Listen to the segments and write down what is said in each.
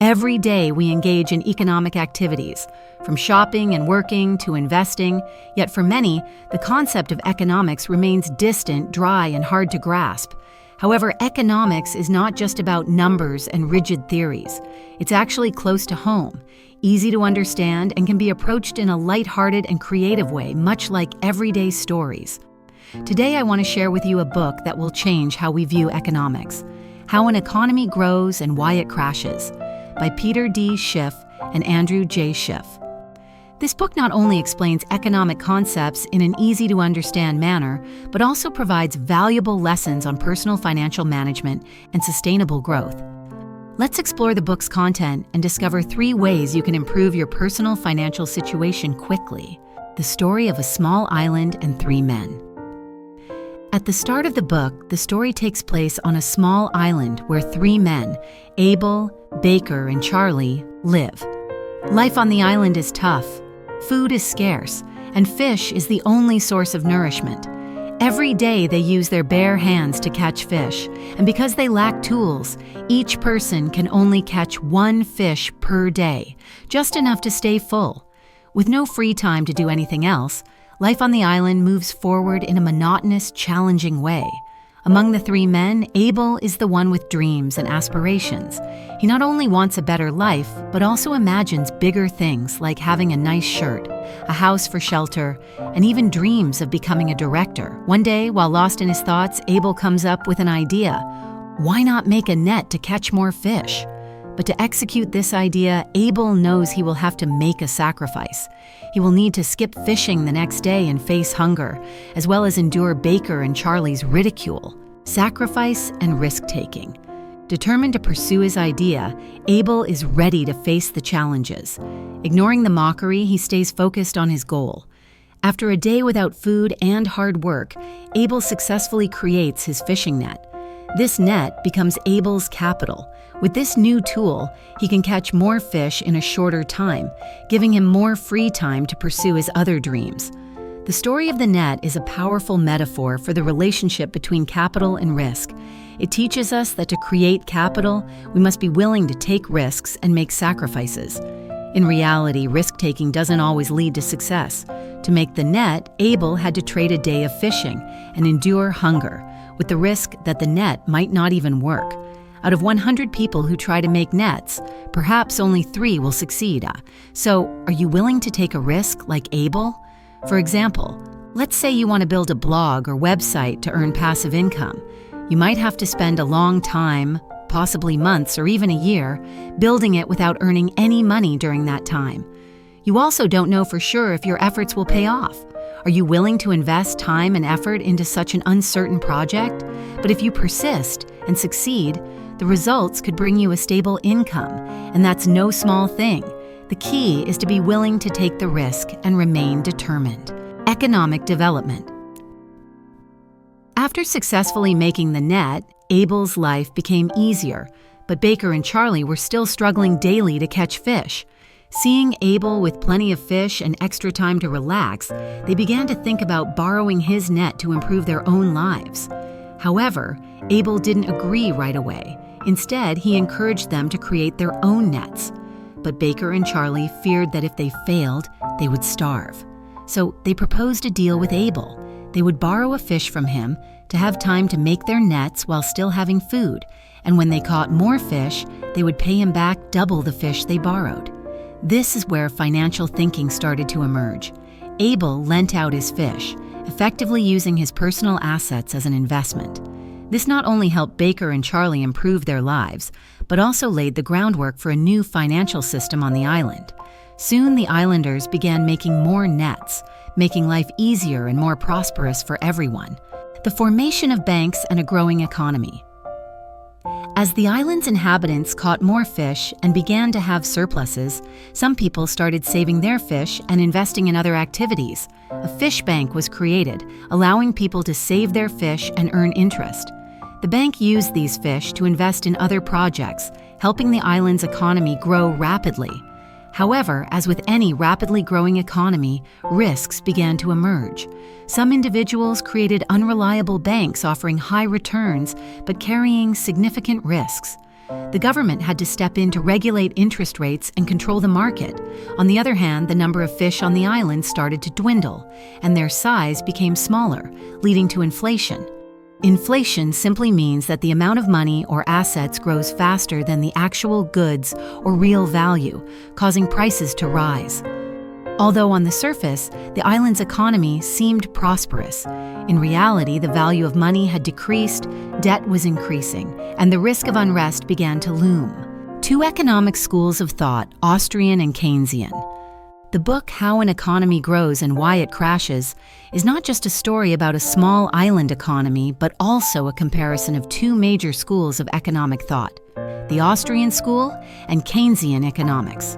Every day we engage in economic activities, from shopping and working to investing, yet for many, the concept of economics remains distant, dry, and hard to grasp. However, economics is not just about numbers and rigid theories. It's actually close to home, easy to understand, and can be approached in a lighthearted and creative way, much like everyday stories. Today, I want to share with you a book that will change how we view economics, How an Economy Grows and Why It Crashes, by Peter D. Schiff and Andrew J. Schiff. This book not only explains economic concepts in an easy-to-understand manner, but also provides valuable lessons on personal financial management and sustainable growth. Let's explore the book's content and discover 3 ways you can improve your personal financial situation quickly. The story of a small island and 3 men. At the start of the book, the story takes place on a small island where 3 men, Abel, Baker, and Charlie, live. Life on the island is tough. Food is scarce, and fish is the only source of nourishment. Every day they use their bare hands to catch fish, and because they lack tools, each person can only catch 1 fish per day, just enough to stay full. With no free time to do anything else, life on the island moves forward in a monotonous, challenging way. Among the 3 men, Abel is the one with dreams and aspirations. He not only wants a better life, but also imagines bigger things like having a nice shirt, a house for shelter, and even dreams of becoming a director. One day, while lost in his thoughts, Abel comes up with an idea. Why not make a net to catch more fish? But to execute this idea, Abel knows he will have to make a sacrifice. He will need to skip fishing the next day and face hunger, as well as endure Baker and Charlie's ridicule. Sacrifice and risk-taking. Determined to pursue his idea, Abel is ready to face the challenges. Ignoring the mockery, he stays focused on his goal. After a day without food and hard work, Abel successfully creates his fishing net. This net becomes Abel's capital. With this new tool, he can catch more fish in a shorter time, giving him more free time to pursue his other dreams. The story of the net is a powerful metaphor for the relationship between capital and risk. It teaches us that to create capital, we must be willing to take risks and make sacrifices. In reality, risk-taking doesn't always lead to success. To make the net, Abel had to trade a day of fishing and endure hunger, with the risk that the net might not even work. Out of 100 people who try to make nets, perhaps only 3 will succeed. So, are you willing to take a risk like Abel? For example, let's say you want to build a blog or website to earn passive income. You might have to spend a long time, possibly months or even a year, building it without earning any money during that time. You also don't know for sure if your efforts will pay off. Are you willing to invest time and effort into such an uncertain project? But if you persist and succeed, the results could bring you a stable income, and that's no small thing. The key is to be willing to take the risk and remain determined. Economic development. After successfully making the net, Abel's life became easier, but Baker and Charlie were still struggling daily to catch fish. Seeing Abel with plenty of fish and extra time to relax, they began to think about borrowing his net to improve their own lives. However, Abel didn't agree right away. Instead, he encouraged them to create their own nets. But Baker and Charlie feared that if they failed, they would starve. So they proposed a deal with Abel. They would borrow a fish from him to have time to make their nets while still having food, and when they caught more fish, they would pay him back double the fish they borrowed. This is where financial thinking started to emerge. Abel lent out his fish, effectively using his personal assets as an investment. This not only helped Baker and Charlie improve their lives, but also laid the groundwork for a new financial system on the island. Soon the islanders began making more nets, making life easier and more prosperous for everyone. The formation of banks and a growing economy. As the island's inhabitants caught more fish and began to have surpluses, some people started saving their fish and investing in other activities. A fish bank was created, allowing people to save their fish and earn interest. The bank used these fish to invest in other projects, helping the island's economy grow rapidly. However, as with any rapidly growing economy, risks began to emerge. Some individuals created unreliable banks offering high returns but carrying significant risks. The government had to step in to regulate interest rates and control the market. On the other hand, the number of fish on the island started to dwindle, and their size became smaller, leading to inflation. Inflation simply means that the amount of money or assets grows faster than the actual goods or real value, causing prices to rise. Although on the surface, the island's economy seemed prosperous, in reality the value of money had decreased, debt was increasing, and the risk of unrest began to loom. Two economic schools of thought, Austrian and Keynesian. The book How an Economy Grows and Why It Crashes is not just a story about a small island economy, but also a comparison of two major schools of economic thought, the Austrian school and Keynesian economics.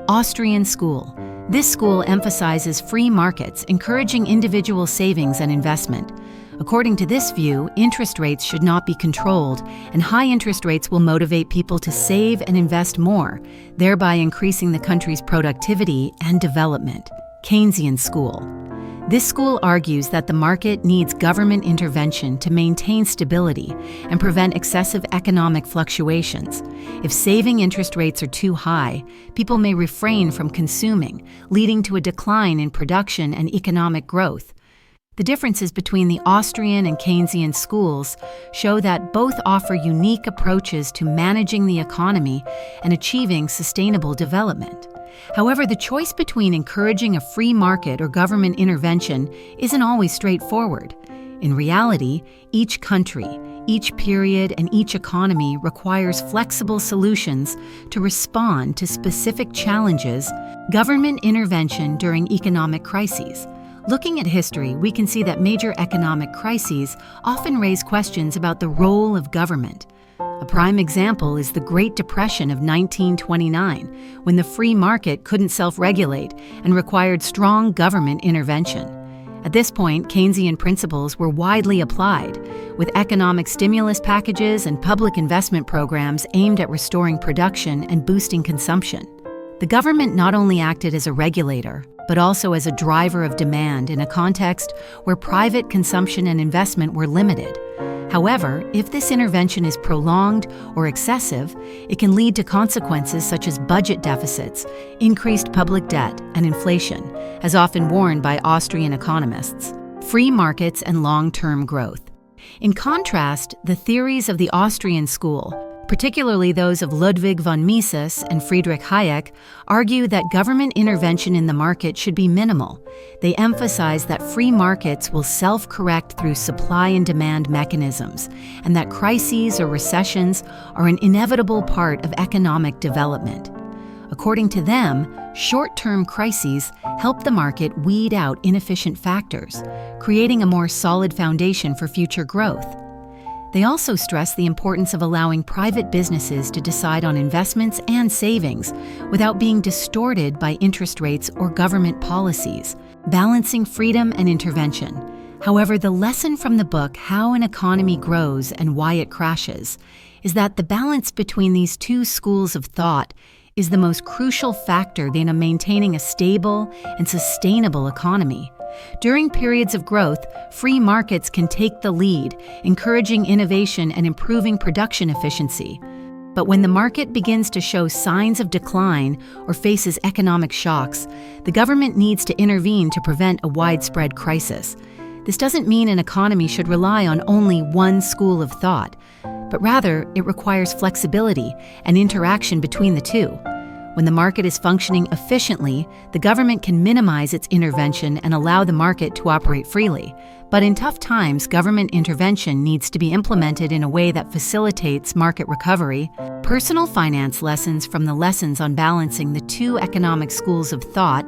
Austrian school. This school emphasizes free markets, encouraging individual savings and investment. According to this view, interest rates should not be controlled, and high interest rates will motivate people to save and invest more, thereby increasing the country's productivity and development. Keynesian school. This school argues that the market needs government intervention to maintain stability and prevent excessive economic fluctuations. If saving interest rates are too high, people may refrain from consuming, leading to a decline in production and economic growth. The differences between the Austrian and Keynesian schools show that both offer unique approaches to managing the economy and achieving sustainable development. However, the choice between encouraging a free market or government intervention isn't always straightforward. In reality, each country, each period, and each economy requires flexible solutions to respond to specific challenges. Government intervention during economic crises. Looking at history, we can see that major economic crises often raise questions about the role of government. A prime example is the Great Depression of 1929, when the free market couldn't self-regulate and required strong government intervention. At this point, Keynesian principles were widely applied, with economic stimulus packages and public investment programs aimed at restoring production and boosting consumption. The government not only acted as a regulator, but also as a driver of demand in a context where private consumption and investment were limited. However, if this intervention is prolonged or excessive, it can lead to consequences such as budget deficits, increased public debt, and inflation, as often warned by Austrian economists. Free markets and long-term growth. In contrast, the theories of the Austrian school, particularly those of Ludwig von Mises and Friedrich Hayek, argue that government intervention in the market should be minimal. They emphasize that free markets will self-correct through supply and demand mechanisms, and that crises or recessions are an inevitable part of economic development. According to them, short-term crises help the market weed out inefficient factors, creating a more solid foundation for future growth. They also stress the importance of allowing private businesses to decide on investments and savings without being distorted by interest rates or government policies, balancing freedom and intervention. However, the lesson from the book How an Economy Grows and Why It Crashes is that the balance between these two schools of thought is the most crucial factor in maintaining a stable and sustainable economy. During periods of growth, free markets can take the lead, encouraging innovation and improving production efficiency. But when the market begins to show signs of decline or faces economic shocks, the government needs to intervene to prevent a widespread crisis. This doesn't mean an economy should rely on only one school of thought, but rather it requires flexibility and interaction between the two. When the market is functioning efficiently, the government can minimize its intervention and allow the market to operate freely. But in tough times, government intervention needs to be implemented in a way that facilitates market recovery. Personal finance lessons from the lessons on balancing the two economic schools of thought.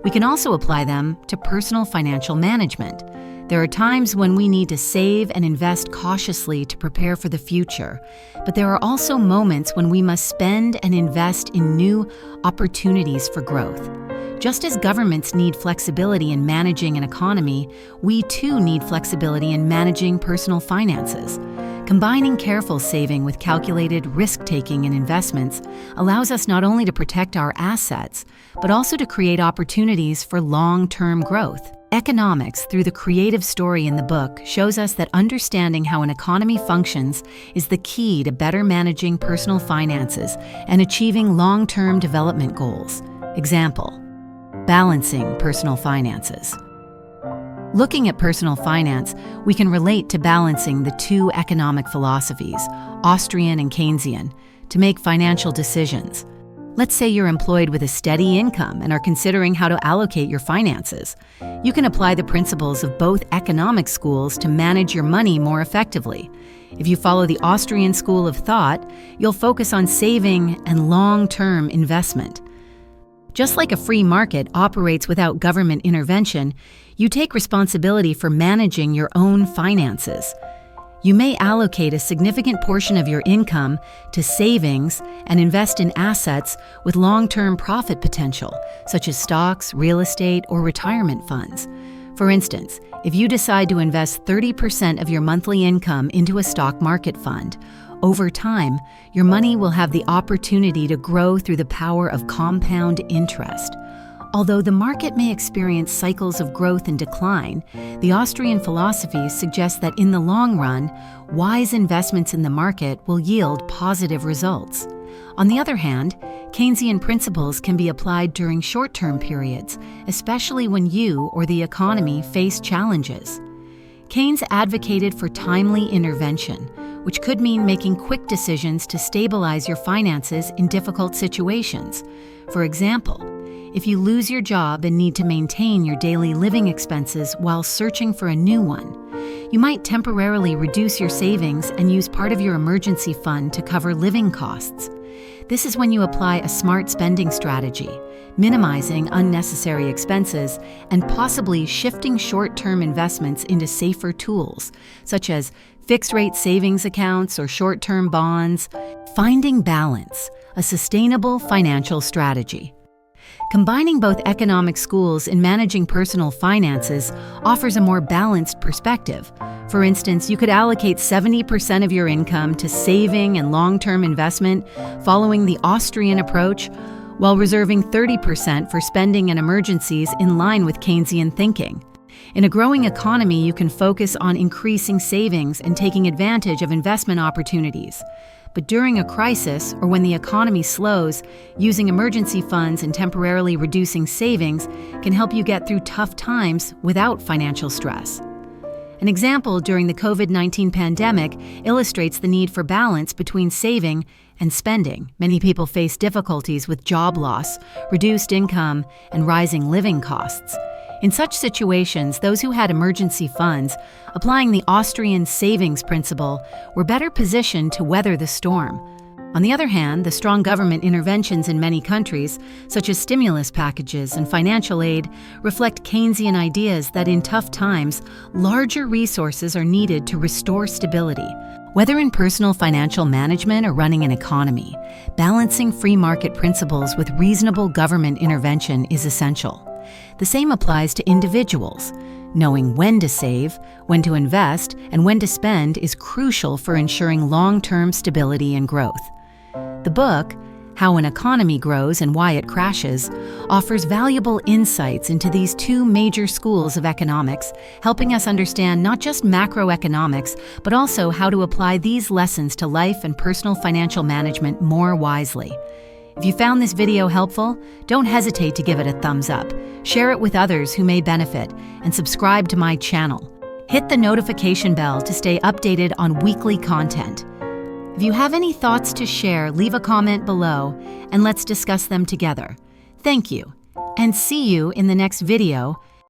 We can also apply them to personal financial management. There are times when we need to save and invest cautiously to prepare for the future, but there are also moments when we must spend and invest in new opportunities for growth. Just as governments need flexibility in managing an economy, we too need flexibility in managing personal finances. Combining careful saving with calculated risk-taking in investments allows us not only to protect our assets, but also to create opportunities for long-term growth. Economics, through the creative story in the book, shows us that understanding how an economy functions is the key to better managing personal finances and achieving long-term development goals. Example: balancing personal finances. Looking at personal finance, we can relate to balancing the two economic philosophies, Austrian and Keynesian, to make financial decisions. Let's say you're employed with a steady income and are considering how to allocate your finances. You can apply the principles of both economic schools to manage your money more effectively. If you follow the Austrian school of thought, you'll focus on saving and long-term investment. Just like a free market operates without government intervention, you take responsibility for managing your own finances. You may allocate a significant portion of your income to savings and invest in assets with long-term profit potential, such as stocks, real estate, or retirement funds. For instance, if you decide to invest 30% of your monthly income into a stock market fund, over time, your money will have the opportunity to grow through the power of compound interest. Although the market may experience cycles of growth and decline, the Austrian philosophy suggests that in the long run, wise investments in the market will yield positive results. On the other hand, Keynesian principles can be applied during short-term periods, especially when you or the economy face challenges. Keynes advocated for timely intervention, which could mean making quick decisions to stabilize your finances in difficult situations. For example, if you lose your job and need to maintain your daily living expenses while searching for a new one, you might temporarily reduce your savings and use part of your emergency fund to cover living costs. This is when you apply a smart spending strategy, minimizing unnecessary expenses and possibly shifting short-term investments into safer tools, such as fixed-rate savings accounts or short-term bonds. Finding balance, a sustainable financial strategy. Combining both economic schools in managing personal finances offers a more balanced perspective. For instance, you could allocate 70% of your income to saving and long-term investment, following the Austrian approach, while reserving 30% for spending and emergencies in line with Keynesian thinking. In a growing economy, you can focus on increasing savings and taking advantage of investment opportunities. But during a crisis or when the economy slows, using emergency funds and temporarily reducing savings can help you get through tough times without financial stress. An example during the COVID-19 pandemic illustrates the need for balance between saving and spending. Many people face difficulties with job loss, reduced income, and rising living costs. In such situations, those who had emergency funds, applying the Austrian savings principle, were better positioned to weather the storm. On the other hand, the strong government interventions in many countries, such as stimulus packages and financial aid, reflect Keynesian ideas that in tough times, larger resources are needed to restore stability. Whether in personal financial management or running an economy, balancing free market principles with reasonable government intervention is essential. The same applies to individuals. Knowing when to save, when to invest, and when to spend is crucial for ensuring long-term stability and growth. The book, How an Economy Grows and Why It Crashes, offers valuable insights into these two major schools of economics, helping us understand not just macroeconomics, but also how to apply these lessons to life and personal financial management more wisely. If you found this video helpful, don't hesitate to give it a thumbs up, share it with others who may benefit, and subscribe to my channel. Hit the notification bell to stay updated on weekly content. If you have any thoughts to share, leave a comment below, and let's discuss them together. Thank you, and see you in the next video